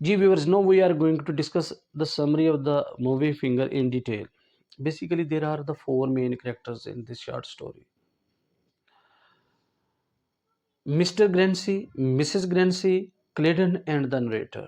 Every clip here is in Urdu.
Gee viewers, now we are going to discuss the summary of the movie Finger in detail. Basically, there are the four main characters in this short story: Mr. Grancy, Mrs. Grancy, Clayton and the narrator.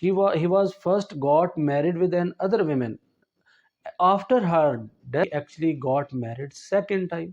he was first got married with an other woman. After her death actually got married second time.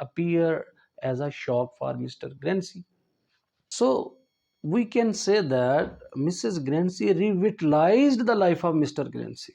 appear as a shock for Mr. Grancy. So we can say that Mrs. Grancy revitalized the life of Mr. Grancy.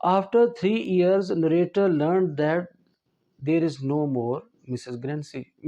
After 3 years, narrator learned that there is no more Mrs. Grancy.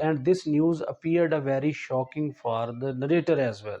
and this news appeared a very shocking for the narrator as well.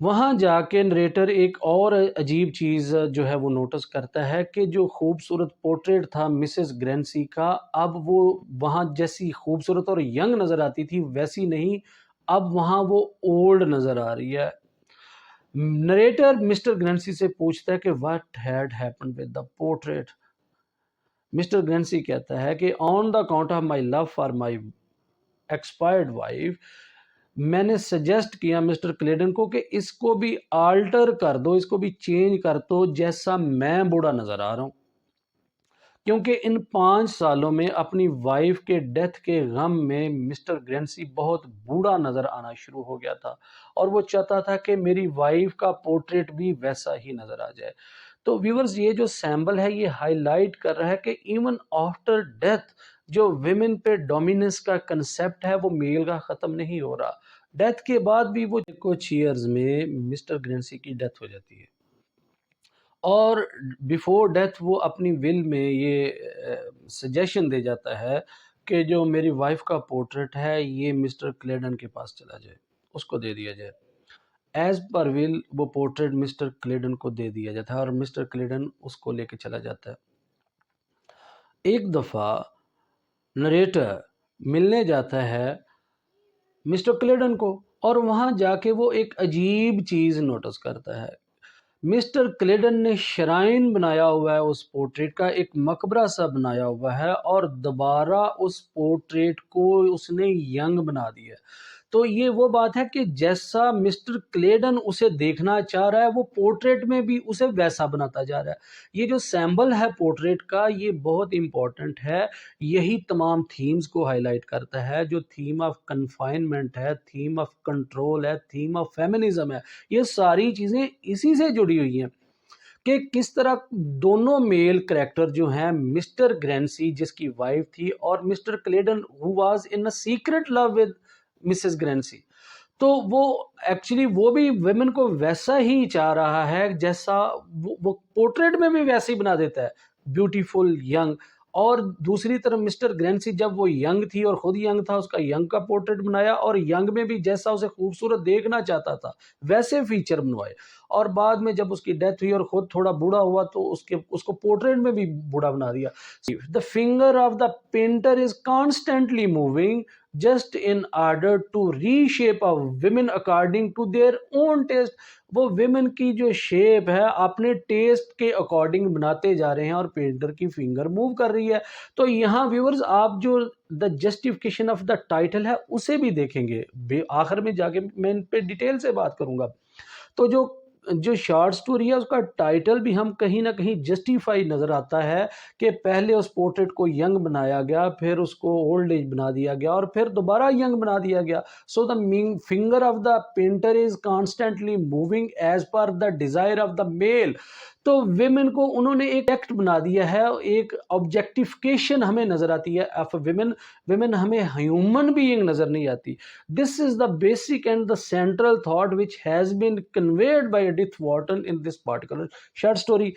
وہاں جا کے نریٹر ایک اور عجیب چیز جو ہے وہ نوٹس کرتا ہے کہ جو خوبصورت پورٹریٹ تھا مسز گرینسی کا، اب وہ وہاں جیسی خوبصورت اور ینگ نظر آتی تھی ویسی نہیں، اب وہاں وہ اولڈ نظر آ رہی ہے۔ نریٹر مسٹر گرینسی سے پوچھتا ہے کہ what had happened with the portrait. Mister Grancey کہتا ہے کہ on the account of my love for my expired wife, میں نے سجیسٹ کیا مسٹر کلیڈن کو کہ اس کو بھی آلٹر کر دو، اس کو بھی چینج کر دو جیسا میں بوڑھا نظر آ رہا ہوں، کیونکہ ان 5 سالوں میں اپنی وائف کے ڈیتھ کے غم میں مسٹر گرینسی بہت بوڑھا نظر آنا شروع ہو گیا تھا، اور وہ چاہتا تھا کہ میری وائف کا پورٹریٹ بھی ویسا ہی نظر آ جائے۔ تو ویورز، یہ جو سیمبل ہے یہ ہائی لائٹ کر رہا ہے کہ ایون آفٹر ڈیتھ جو ویمن پہ ڈومیننس کا کنسیپٹ ہے وہ میل کا ختم نہیں ہو رہا۔ ڈیتھ کے بعد بھی وہ کچھ ایئرز میں مسٹر گرینسی کی ڈیتھ ہو جاتی ہے، اور بیفور ڈیتھ وہ اپنی ول میں یہ سجیشن دے جاتا ہے کہ جو میری وائف کا پورٹریٹ ہے یہ مسٹر کلیڈن کے پاس چلا جائے، اس کو دے دیا جائے۔ ایز پر ول وہ پورٹریٹ مسٹر کلیڈن کو دے دیا جاتا ہے، اور مسٹر کلیڈن اس کو لے کے چلا جاتا ہے۔ ایک دفعہ نریٹر ملنے جاتا ہے مسٹر کلیڈن کو، اور وہاں جا کے وہ ایک عجیب چیز نوٹس کرتا ہے۔ مسٹر کلیڈن نے شرائن بنایا ہوا ہے اس پورٹریٹ کا، ایک مقبرہ سا بنایا ہوا ہے، اور دوبارہ اس پورٹریٹ کو اس نے ینگ بنا دیا ہے۔ تو یہ وہ بات ہے کہ جیسا مسٹر کلیڈن اسے دیکھنا چاہ رہا ہے وہ پورٹریٹ میں بھی اسے ویسا بناتا جا رہا ہے۔ یہ جو سیمبل ہے پورٹریٹ کا یہ بہت امپورٹنٹ ہے، یہی تمام تھیمز کو ہائی لائٹ کرتا ہے، جو تھیم آف کنفائنمنٹ ہے، تھیم آف کنٹرول ہے، تھیم آف فیمنزم ہے، یہ ساری چیزیں اسی سے جڑی ہوئی ہیں کہ کس طرح دونوں میل کریکٹر جو ہیں، مسٹر گرینسی جس کی وائف تھی، اور mister Clayden who was in a secret love with Mrs Grancey, تو وہ ایکچولی وہ بھی ویمن کو ویسا ہی چاہ رہا ہے جیسا وہ پورٹریٹ میں بھی ویسے ہی بنا دیتا ہے، بیوٹیفل ینگ۔ اور دوسری طرف مسٹر گرینسی جب وہ ینگ تھی اور خود ینگ تھا، اس کا ینگ کا پورٹریٹ بنایا، اور ینگ میں بھی جیسا اسے خوبصورت دیکھنا چاہتا تھا ویسے فیچر بنوائے، اور بعد میں جب اس کی ڈیتھ ہوئی اور خود تھوڑا بوڑھا ہوا تو اس کو پورٹریٹ میں بھی بوڑھا بنا دیا۔ The finger of the painter is constantly moving just in order to reshape a women according to their own taste۔ وہ ویمن کی جو شیپ ہے اپنے ٹیسٹ کے اکارڈنگ بناتے جا رہے ہیں، اور پینٹر کی فنگر موو کر رہی ہے۔ تو یہاں ویورز آپ جو دا جسٹیفیکیشن آف دا ٹائٹل ہے اسے بھی دیکھیں گے، آخر میں جا کے میں ان پہ ڈیٹیل سے بات کروں گا۔ تو جو شارٹ سٹوری ہے اس کا ٹائٹل بھی ہم کہیں نہ کہیں جسٹیفائی نظر آتا ہے کہ پہلے اس پورٹریٹ کو ینگ بنایا گیا، پھر اس کو اولڈ ایج بنا دیا گیا، اور پھر دوبارہ ینگ بنا دیا گیا۔ So the finger of the painter is constantly moving as per the desire of the male. تو ویمن کو انہوں نے ایک ایکٹ بنا دیا ہے، ایک آبجیکٹیفیکیشن ہمیں نظر آتی ہے آف ویمن ہمیں ہیومن بینگ نظر نہیں آتی۔ This is the basic and the central thought which has been conveyed by Edith Wharton in this particular short story۔